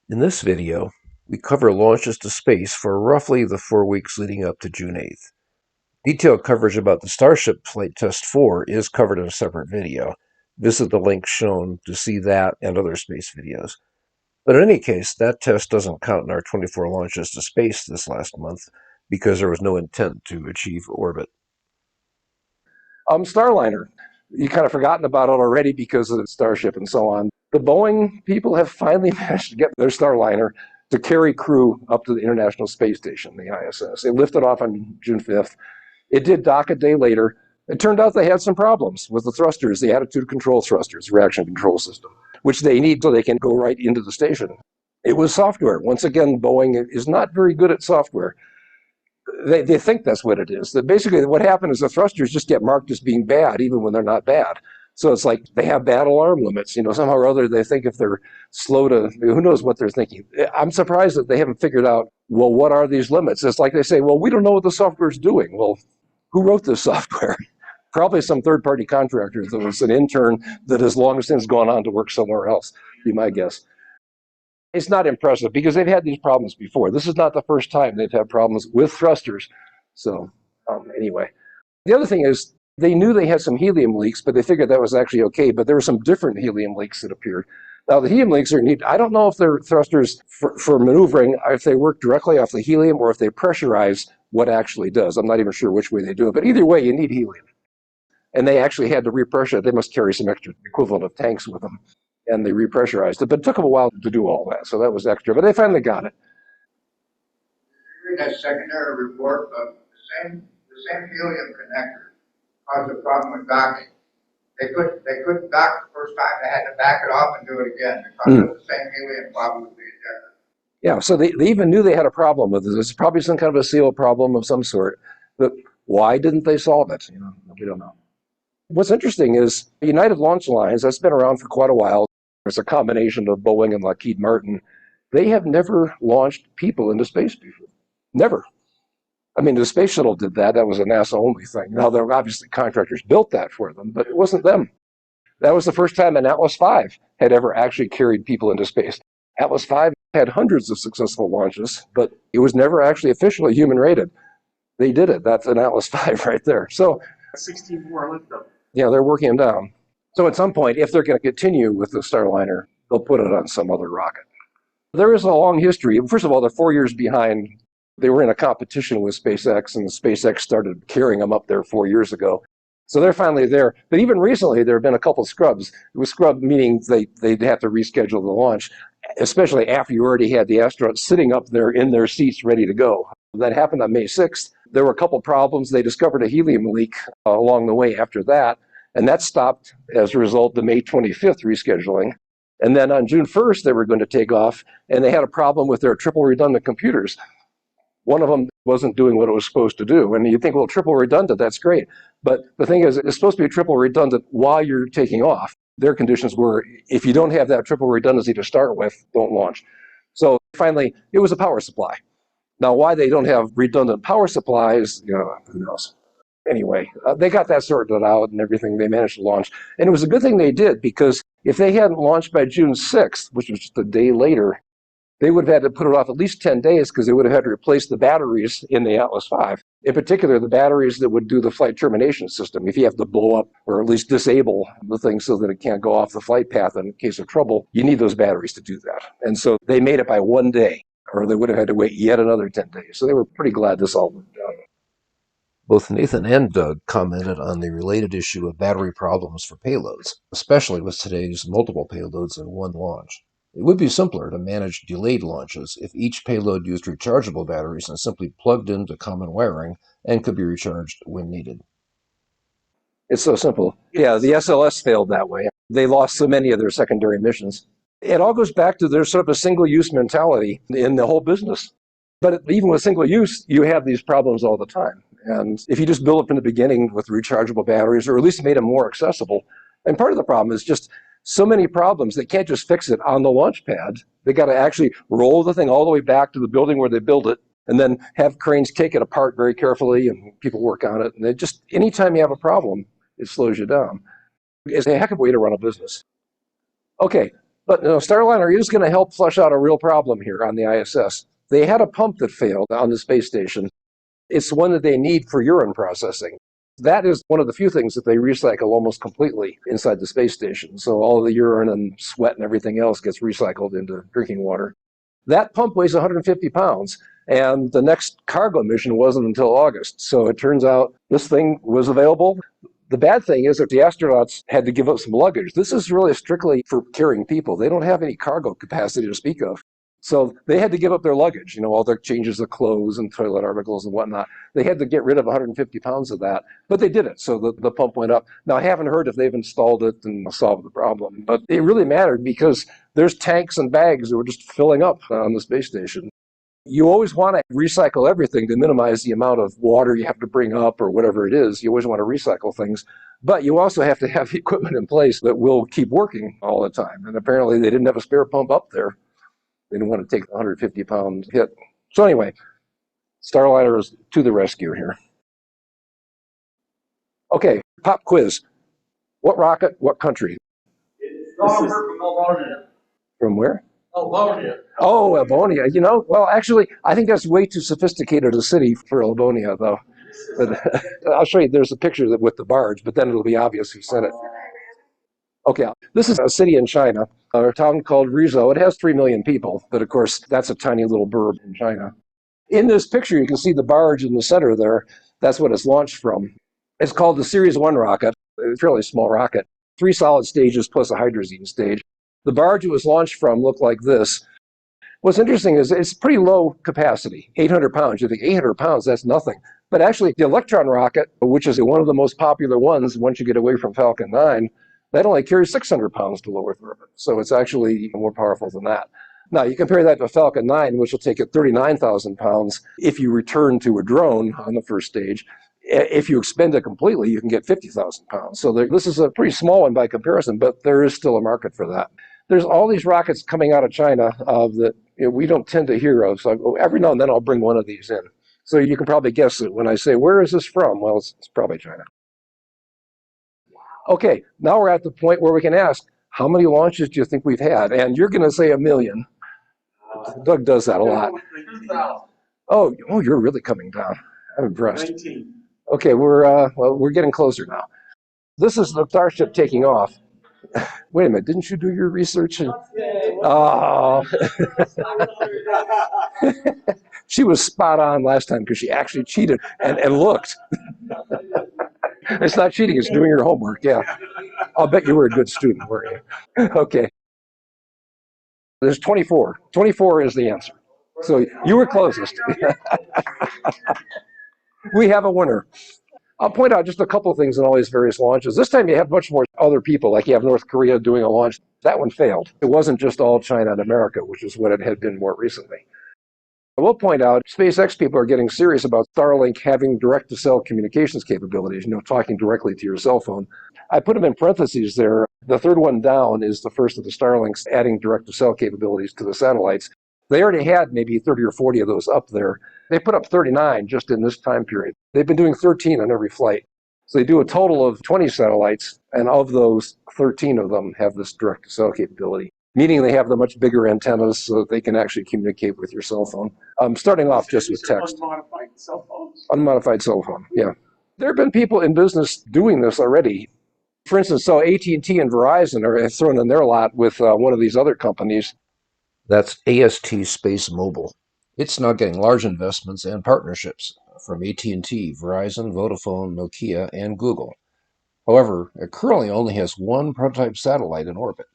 In this video, we cover launches to space for roughly the 4 weeks leading up to June 8th. Detailed coverage about the Starship Flight Test 4 is covered in a separate video. Visit the link shown to see that and other space videos. But in any case, that test doesn't count in our 24 launches to space this last month because there was no intent to achieve orbit. Starliner. You kind of forgotten about it already because of the Starship and so on. The Boeing people have finally managed to get their Starliner to carry crew up to the International Space Station, the ISS. It lifted off on June 5th. It did dock a day later. It turned out they had some problems with the thrusters, the attitude control thrusters, reaction control system, which they need so they can go right into the station. It was software. Once again, Boeing is not very good at software. They think that's what it is. That basically what happened is the thrusters just get marked as being bad, even when they're not bad. So it's like they have bad alarm limits. Somehow or other they think if they're slow to, who knows what they're thinking. I'm surprised that they haven't figured out, well, what are these limits? It's like they say, well, we don't know what the software is doing. Well, who wrote this software? Probably some third-party contractor that was an intern that has long since gone on to work somewhere else, be my guess. It's not impressive because they've had these problems before. This is not the first time they've had problems with thrusters. So anyway, the other thing is they knew they had some helium leaks, but they figured that was actually okay. But there were some different helium leaks that appeared. Now the helium leaks are neat. I don't know if they're thrusters for maneuvering, if they work directly off the helium or if they pressurize what actually does. I'm not even sure which way they do it, but either way, you need helium. And they actually had to repressure. They must carry some extra equivalent of tanks with them. And they repressurized it, but it took them a while to do all that, so that was extra, but they finally got it. Read that secondary report, but the same helium connector caused a problem with docking. They couldn't dock the first time. They had to back it off and do it again because of the same helium problem with the ejector. Yeah, so they even knew they had a problem with it. It's probably some kind of a seal problem of some sort, but why didn't they solve it? We don't know. What's interesting is United Launch Alliance, that's been around for quite a while. It's a combination of Boeing and Lockheed Martin. They have never launched people into space before. Never. I mean, the space shuttle did that. That was a NASA-only thing. Now, there obviously contractors built that for them, but it wasn't them. That was the first time an Atlas V had ever actually carried people into space. Atlas V had hundreds of successful launches, but it was never actually officially human-rated. They did it. That's an Atlas V right there. So 64 lift up. Yeah, they're working them down. So at some point, if they're going to continue with the Starliner, they'll put it on some other rocket. There is a long history. First of all, they're 4 years behind. They were in a competition with SpaceX, and SpaceX started carrying them up there 4 years ago. So they're finally there. But even recently, there have been a couple of scrubs. It was scrub meaning they'd have to reschedule the launch, especially after you already had the astronauts sitting up there in their seats ready to go. That happened on May 6th. There were a couple of problems. They discovered a helium leak along the way after that. And that stopped, as a result, the May 25th rescheduling. And then on June 1st, they were going to take off, and they had a problem with their triple redundant computers. One of them wasn't doing what it was supposed to do. And you think, well, triple redundant, that's great. But the thing is, it's supposed to be triple redundant while you're taking off. Their conditions were, if you don't have that triple redundancy to start with, don't launch. So finally, it was a power supply. Now, why they don't have redundant power supplies, who knows? Anyway, they got that sorted out and everything. They managed to launch. And it was a good thing they did, because if they hadn't launched by June 6th, which was just a day later, they would have had to put it off at least 10 days because they would have had to replace the batteries in the Atlas V. In particular, the batteries that would do the flight termination system. If you have to blow up or at least disable the thing so that it can't go off the flight path in case of trouble, you need those batteries to do that. And so they made it by 1 day, or they would have had to wait yet another 10 days. So they were pretty glad this all went down. Both Nathan and Doug commented on the related issue of battery problems for payloads, especially with today's multiple payloads in one launch. It would be simpler to manage delayed launches if each payload used rechargeable batteries and simply plugged into common wiring and could be recharged when needed. It's so simple. Yeah, the SLS failed that way. They lost so many of their secondary missions. It all goes back to their sort of a single-use mentality in the whole business. But even with single use, you have these problems all the time. And if you just build it from the beginning with rechargeable batteries, or at least made them more accessible, and part of the problem is just so many problems, they can't just fix it on the launch pad. They got to actually roll the thing all the way back to the building where they build it, and then have cranes take it apart very carefully, and people work on it. And anytime you have a problem, it slows you down. It's a heck of a way to run a business. Okay, But Starliner is going to help flush out a real problem here on the ISS. They had a pump that failed on the space station. It's one that they need for urine processing. That is one of the few things that they recycle almost completely inside the space station. So all of the urine and sweat and everything else gets recycled into drinking water. That pump weighs 150 pounds, and the next cargo mission wasn't until August. So it turns out this thing was available. The bad thing is that the astronauts had to give up some luggage. This is really strictly for carrying people. They don't have any cargo capacity to speak of. So they had to give up their luggage, all their changes of clothes and toilet articles and whatnot. They had to get rid of 150 pounds of that, but they did it. So the pump went up. Now, I haven't heard if they've installed it and solved the problem, but it really mattered because there's tanks and bags that were just filling up on the space station. You always want to recycle everything to minimize the amount of water you have to bring up or whatever it is. You always want to recycle things. But you also have to have the equipment in place that will keep working all the time. And apparently they didn't have a spare pump up there. They didn't want to take the 150-pound hit. So anyway, Starliner is to the rescue here. Okay, pop quiz. What rocket, what country? From Bologna. From where? Bologna. Oh, Livonia. Well, actually, I think that's way too sophisticated a city for Livonia, though. But I'll show you. There's a picture with the barge, but then it'll be obvious who said it. Okay, this is a city in China, a town called Rizhou. It has 3 million people, but of course, that's a tiny little burb in China. In this picture, you can see the barge in the center there. That's what it's launched from. It's called the Series 1 rocket, a fairly small rocket. 3 solid stages plus a hydrazine stage. The barge it was launched from looked like this. What's interesting is it's pretty low capacity, 800 pounds. You think 800 pounds, that's nothing. But actually, the Electron rocket, which is one of the most popular ones once you get away from Falcon 9, that only carries 600 pounds to low Earth orbit. So it's actually more powerful than that. Now, you compare that to Falcon 9, which will take it 39,000 pounds if you return to a drone on the first stage. If you expend it completely, you can get 50,000 pounds. So this is a pretty small one by comparison, but there is still a market for that. There's all these rockets coming out of China that we don't tend to hear of. So every now and then I'll bring one of these in. So you can probably guess it when I say, where is this from? Well, it's probably China. Okay, now we're at the point where we can ask, how many launches do you think we've had? And you're going to say 1 million. Doug does that a lot. Oh, you're really coming down. I'm impressed. 19. Okay, we're getting closer now. This is the Starship taking off. Wait a minute, didn't you do your research? Oh, she was spot on last time because she actually cheated and looked. It's not cheating, it's doing your homework, yeah. I'll bet you were a good student, weren't you? Okay. There's 24. 24 is the answer. So you were closest. We have a winner. I'll point out just a couple of things in all these various launches. This time you have much more other people, like you have North Korea doing a launch. That one failed. It wasn't just all China and America, which is what it had been more recently. I will point out, SpaceX people are getting serious about Starlink having direct-to-cell communications capabilities, talking directly to your cell phone. I put them in parentheses there. The third one down is the first of the Starlinks adding direct-to-cell capabilities to the satellites. They already had maybe 30 or 40 of those up there. They put up 39 just in this time period. They've been doing 13 on every flight. So they do a total of 20 satellites, and of those, 13 of them have this direct-to-cell capability, meaning they have the much bigger antennas so that they can actually communicate with your cell phone. Starting off just with text. Unmodified cell phones? Unmodified cell phone, yeah. There have been people in business doing this already. For instance, AT&T and Verizon are thrown in their lot with one of these other companies. That's AST Space Mobile. It's now getting large investments and partnerships from AT&T, Verizon, Vodafone, Nokia, and Google. However, it currently only has one prototype satellite in orbit,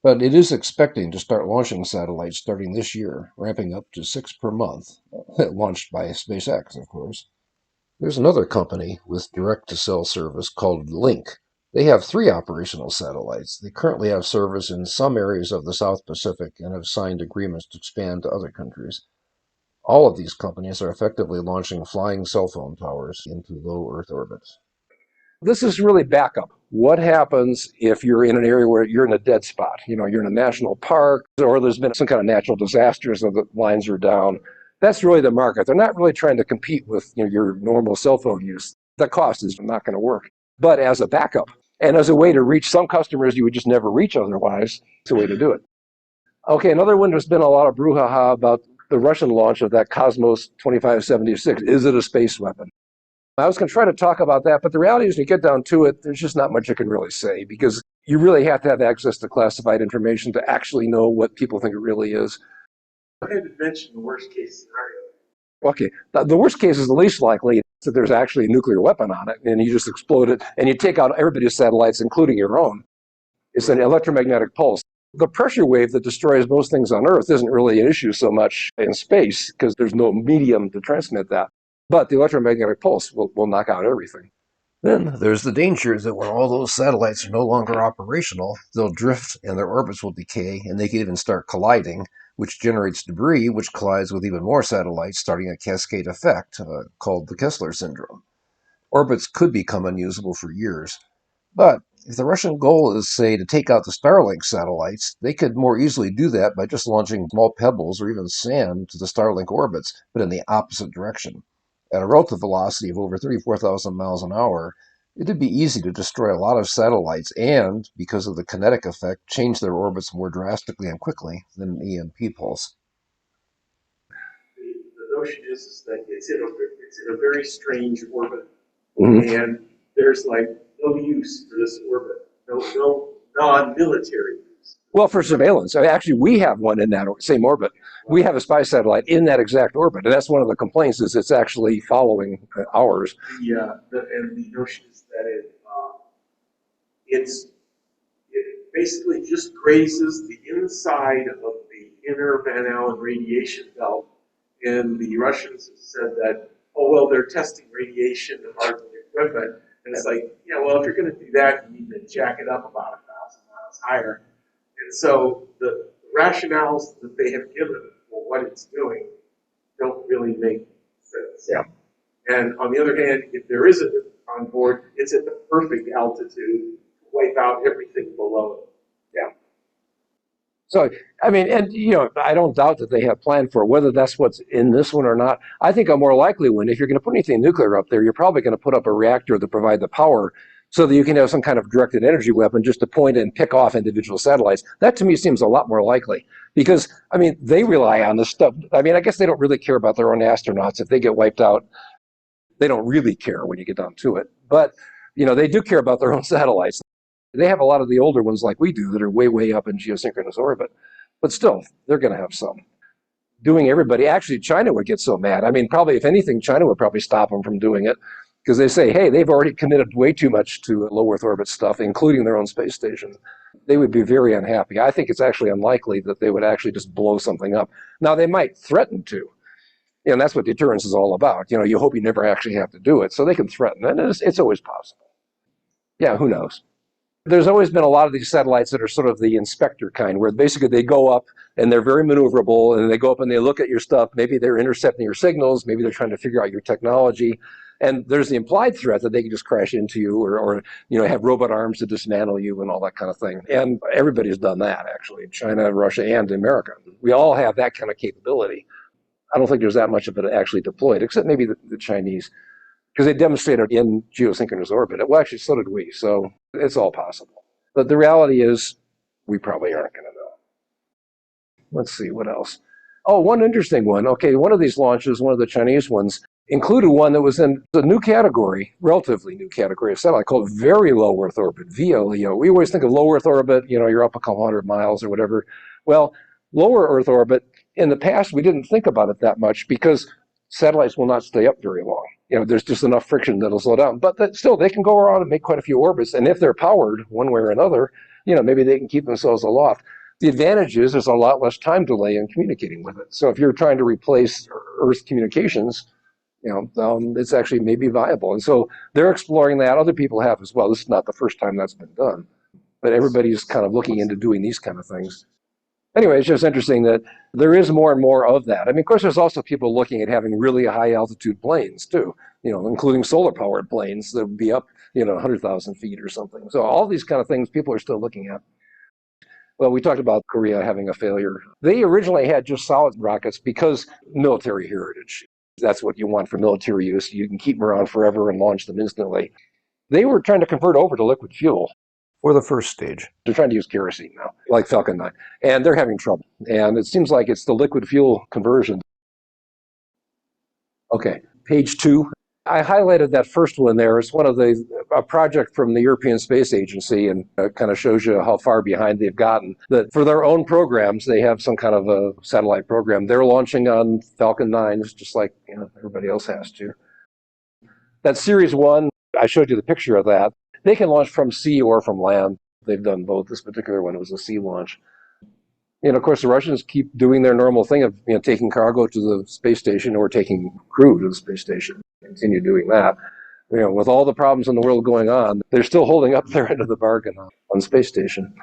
but it is expecting to start launching satellites starting this year, ramping up to 6 per month, launched by SpaceX, of course. There's another company with direct-to-cell service called Link. They have 3 operational satellites. They currently have service in some areas of the South Pacific and have signed agreements to expand to other countries. All of these companies are effectively launching flying cell phone towers into low Earth orbits. This is really backup. What happens if you're in an area where you're in a dead spot? You're in a national park, or there's been some kind of natural disaster, so the lines are down. That's really the market. They're not really trying to compete with your normal cell phone use. The cost is not going to work. But as a backup, and as a way to reach some customers you would just never reach otherwise, it's a way to do it. Okay, another one, there's been a lot of brouhaha about the Russian launch of that Cosmos 2576. Is it a space weapon? I was going to try to talk about that, but the reality is when you get down to it, there's just not much you can really say because you really have to have access to classified information to actually know what people think it really is. I had to mention the worst case scenario. Okay, the worst case is the least likely that there's actually a nuclear weapon on it, and you just explode it, and you take out everybody's satellites, including your own. It's an electromagnetic pulse. The pressure wave that destroys most things on Earth isn't really an issue so much in space because there's no medium to transmit that. But the electromagnetic pulse will knock out everything. Then there's the danger that when all those satellites are no longer operational, they'll drift and their orbits will decay, and they could even start colliding, which generates debris, which collides with even more satellites, starting a cascade effect called the Kessler syndrome. Orbits could become unusable for years. But if the Russian goal is, say, to take out the Starlink satellites, they could more easily do that by just launching small pebbles or even sand to the Starlink orbits, but in the opposite direction. At a relative velocity of over 34,000 miles an hour, it'd be easy to destroy a lot of satellites and, because of the kinetic effect, change their orbits more drastically and quickly than an EMP pulse. The notion is that it's in a very strange orbit, Mm-hmm. and there's like no use for this orbit, no non-military use. Well, for surveillance, I mean, actually, we have one in that same orbit. We have a spy satellite in that exact orbit, and that's one of the complaints is it's actually following ours. And the notion is that it basically just grazes the inside of the inner Van Allen radiation belt. And the Russians have said that, oh, well, they're testing radiation of our equipment. And it's like, yeah, well, if you're going to do that, you need to jack it up about 1,000 miles higher. And so the rationales that they have given for what it's doing don't really make sense. Yeah. And on the other hand, if there is a nuke on board, it's at the perfect altitude to wipe out everything below it. Yeah. So, I mean, and, I don't doubt that they have planned for it. Whether that's what's in this one or not. I think a more likely one, if you're going to put anything nuclear up there, you're probably going to put up a reactor to provide the power so that you can have some kind of directed energy weapon just to point and pick off individual satellites. That to me seems a lot more likely because, I mean, they rely on this stuff. I mean, I guess they don't really care about their own astronauts. If they get wiped out, they don't really care when you get down to it. But, they do care about their own satellites. They have a lot of the older ones like we do that are way, way up in geosynchronous orbit. But still, they're going to have some. Doing everybody, actually, China would get so mad. I mean, probably, if anything, China would probably stop them from doing it because they say, hey, they've already committed way too much to low Earth orbit stuff, including their own space station. They would be very unhappy. I think it's actually unlikely that they would actually just blow something up. Now, they might threaten to. And that's what deterrence is all about. You hope you never actually have to do it. So they can threaten, and it's always possible. Yeah, who knows? There's always been a lot of these satellites that are sort of the inspector kind, where basically they go up and they're very maneuverable and they go up and they look at your stuff. Maybe they're intercepting your signals. Maybe they're trying to figure out your technology. And there's the implied threat that they can just crash into you or have robot arms to dismantle you and all that kind of thing. And everybody's done that, actually, China, Russia, and America. We all have that kind of capability. I don't think there's that much of it actually deployed, except maybe the Chinese, because they demonstrated in geosynchronous orbit. Well, actually, so did we. So it's all possible. But the reality is, we probably aren't going to know. Let's see, what else? Oh, one interesting one. Okay, one of these launches, one of the Chinese ones, included one that was in a new category, relatively new category of satellite called very low Earth orbit, VLEO. We always think of low Earth orbit, you're up a couple hundred miles or whatever. Well, lower Earth orbit, in the past, we didn't think about it that much because satellites will not stay up very long. There's just enough friction that'll slow down. But still, they can go around and make quite a few orbits. And if they're powered one way or another, maybe they can keep themselves aloft. The advantage is there's a lot less time delay in communicating with it. So if you're trying to replace Earth communications, it's actually maybe viable. And so they're exploring that. Other people have as well. This is not the first time that's been done. But everybody's kind of looking into doing these kind of things. Anyway, it's just interesting that there is more and more of that. I mean, of course, there's also people looking at having really high altitude planes too, including solar powered planes that would be up, 100,000 feet or something. So all these kind of things people are still looking at. Well, we talked about Korea having a failure. They originally had just solid rockets because military heritage. That's what you want for military use. You can keep them around forever and launch them instantly. They were trying to convert over to liquid fuel. For the first stage. They're trying to use kerosene now, like Falcon 9, and they're having trouble. And it seems like it's the liquid fuel conversion. Okay, page 2. I highlighted that first one there. It's one of a project from the European Space Agency, and it kind of shows you how far behind they've gotten. That for their own programs, they have some kind of a satellite program. They're launching on Falcon 9s, just like everybody else has to. That Series 1, I showed you the picture of that. They can launch from sea or from land. They've done both. This particular one was a sea launch. And of course, the Russians keep doing their normal thing of taking cargo to the space station or taking crew to the space station. Continue doing that. With all the problems in the world going on, they're still holding up their end of the bargain on space station.